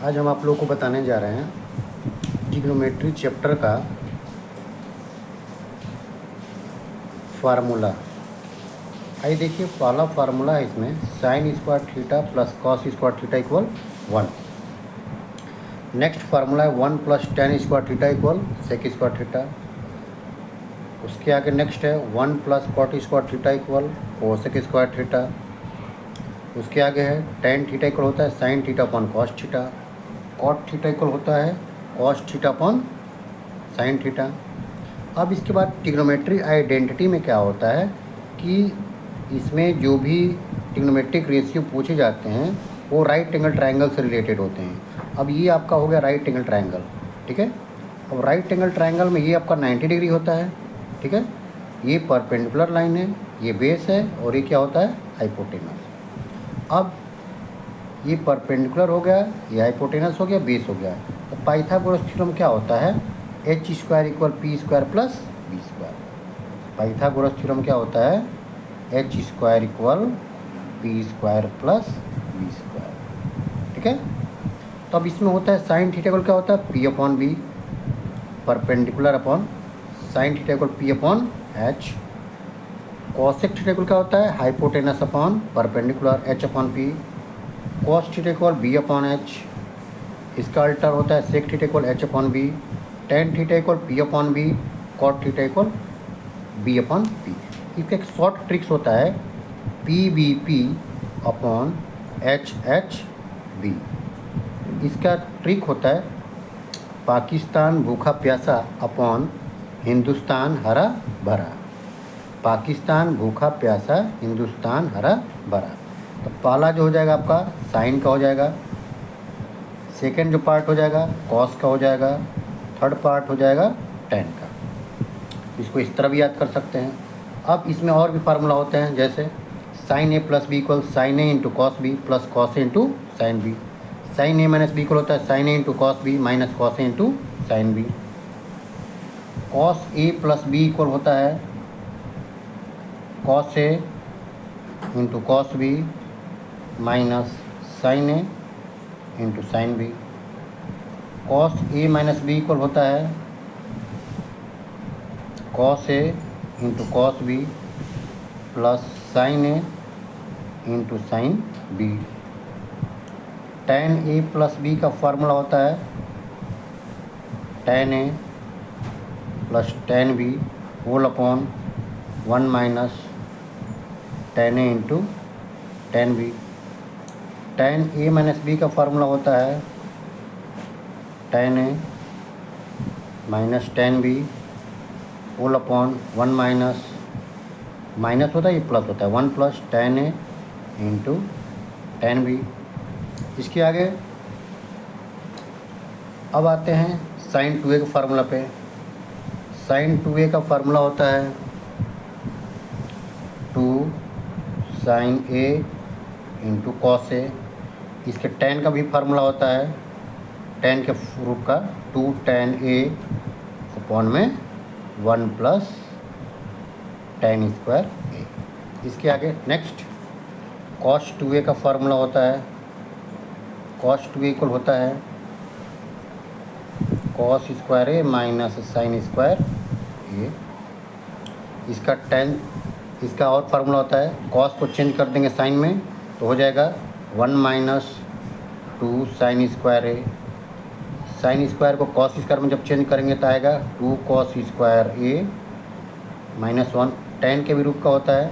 आज हम आप लोगों को बताने जा रहे हैं ट्रिग्नोमेट्री चैप्टर का फार्मूला। आइए देखिए, पहला फार्मूला है इसमें sine square theta plus cos square theta equal 1। Next formula है 1 plus tan square theta equal sec square theta. उसके आगे नेक्स्ट है 1 plus cot square theta equal cosec square theta. उसके आगे है टेन थीटा इक्वल होता है sine theta upon cos theta. Cot theta equal होता है cos theta upon sine theta. अब इसके बाद ट्रिग्नोमेट्री आइडेंटिटी में क्या होता है कि इसमें जो भी ट्रिग्नोमेट्रिक रेशियो पूछे जाते हैं वो राइट एंगल ट्रायंगल से रिलेटेड होते हैं। अब ये आपका हो गया राइट एंगल ट्रायंगल, ठीक है। अब राइट एंगल ट्रायंगल में ये आपका 90 डिग्री होता है, ठीक है। ये परपेंडिकुलर लाइन है, ये बेस है और ये क्या होता है हाइपोटेनस। अब ये परपेंडिकुलर हो गया, ये हाइपोटेनस हो गया, बेस हो गया। तो पाइथागोरस थ्योरम क्या होता है, H square equal P square plus B square. Pythagoras theorem क्या होता है, H square equal P square plus B square, ठीक है। तो अब इसमें होता है साइन थीटा इक्वल क्या होता है P upon B, perpendicular upon sine theta equal P upon H. Cosec theta equal क्या होता है hypotenuse upon perpendicular H upon P. Cos theta equal B upon H. इसका अल्टर होता है sec theta equal H upon B. Tan theta equal P upon B. Cot theta equal B upon P. इसका एक short tricks होता है P B P upon H H B. इसका trick होता है पाकिस्तान भूखा प्यासा अपॉन हिंदुस्तान हरा भरा। पाकिस्तान भूखा प्यासा हिंदुस्तान हरा भरा। तो पहला जो हो जाएगा आपका साइन का हो जाएगा, सेकंड जो पार्ट हो जाएगा कॉस का हो जाएगा, थर्ड पार्ट हो जाएगा टेन का। इसको इस तरह भी याद कर सकते हैं। अब इसमें और भी फार्मूला होते हैं, जैसे sine A plus B equal sine A into cos B plus cos A into sine B. Sine A minus B equal होता है sine A into cos B minus cos A into sine B. Cos A plus B equal होता है cos A into cos B minus sine A into sine B. Cos A minus B equal होता है cos A into cos B plus sign A into sine B. Tan A plus B का formula होता है tan A plus tan B whole upon 1 minus tan A into tan B. Tan A minus B का formula होता है tan A minus tan B whole upon 1 minus minus होता है ये plus होता है 1 plus tan A into tan B. इसके आगे अब आते हैं साइन 2a के फार्मूला पे। साइन 2a का फार्मूला होता है 2 sign A into cos A. इसके टेन का भी फार्मूला होता है टेन के रूप का 2 टेन ए अपॉन में 1 प्लस टेन स्क्वायर ए। इसके आगे नेक्स्ट कॉस 2a का फार्मूला होता है कॉस 2a इक्वल होता है कॉस स्क्वायर ए माइनस साइन स्क्वायर ए। इसका टेन इसका और फार्मूला होता है कॉस को चेंज कर देंगे साइन में तो हो जाएगा 1 माइनस 2 साइन स्क्वायर ए। साइन स्क्वायर को कॉस स्क्वायर में जब चेंज करेंगे तो आएगा 2 कॉस स्क्वायर ए माइनस 1। टेन के भी रूप का होता है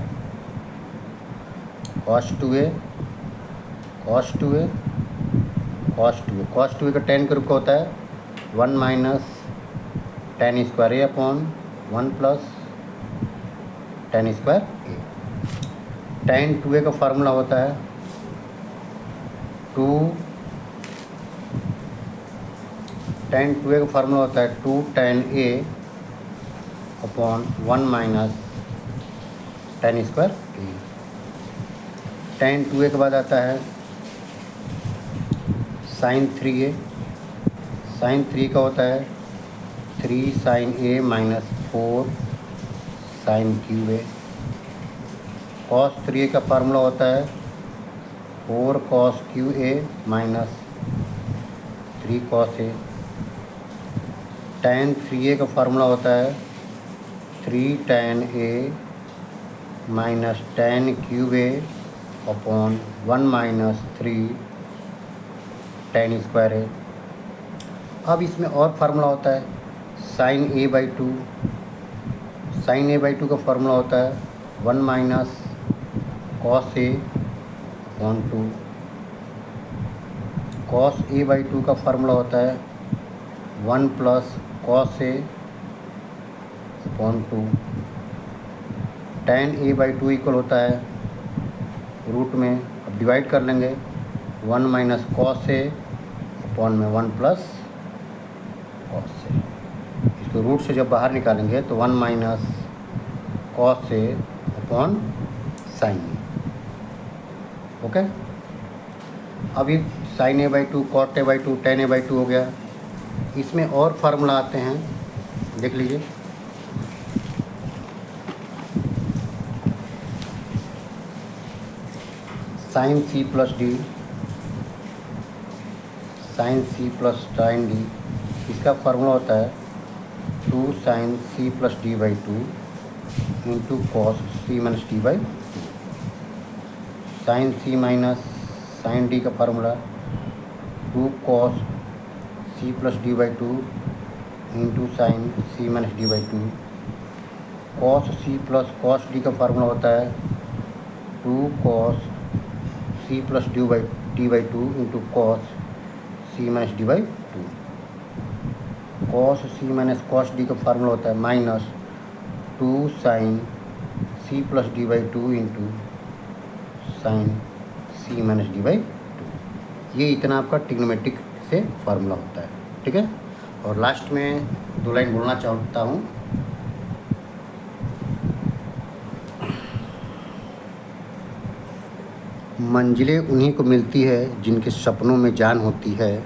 cos 2a cos 2a cos 2a। Cos 2a का टेन के रूप का होता है 1 माइनस टेन स्क्वायर ए अपॉन 1 प्लस टेन स्क्वायर ए। टेन 2a का फार्मूला होता है 2 टेन 2a का फार्मूला होता है 2 टेन ए अपॉन 1 माइनस टेन स्क्वायर ए। टेन 2a के बाद आता है साइन 3a। साइन 3 का होता है 3 sine A minus 4 sine cube A. Cos 3a का फार्मूला होता है 4 cos cube A minus 3 cos A। tan 3A का फार्मूला होता है 3 tan A minus tan cube A upon 1 minus 3 tan square A। अब इसमें और फार्मूला होता है sin A/2। sin A/2 का फार्मूला होता है 1 minus cos A upon 2। cos A/2 का फार्मूला होता है 1 plus cos A upon 2। tan A/2 equal होता है रूट में, अब डिवाइड कर लेंगे 1 माइनस cos A अपॉन में 1 प्लस cos A। इसको रूट से जब बाहर निकालेंगे तो 1 minus cos A upon sin A। Okay, अभी sin A/2 cot A/2 tan A/2 हो गया। इसमें और फार्मूला आते हैं, देख लीजिए। sin C plus D, sin C plus sin D, इसका फार्मूला होता है 2 sin C plus D/2 into cos C minus D/2। sin C minus sin D का formula 2 cos C plus D/2 into sin C minus D/2। cos C plus cos D का formula होता है 2 cos C plus D/2 into cos C minus D/2। cos C minus cos D का formula होता है minus 2 sin C plus D/2 into sin C minus D/2। ये इतना आपका trigonometric से फार्मूला होता है, ठीक है। और लास्ट में 2 लाइन बोलना चाहता हूँ। मंजिलें उन्हीं को मिलती है जिनके सपनों में जान होती है,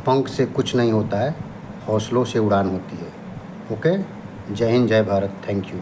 पंख से कुछ नहीं होता है, हौसलों से उड़ान होती है। ओके, जय हिंद, जय भारत, थैंक यू।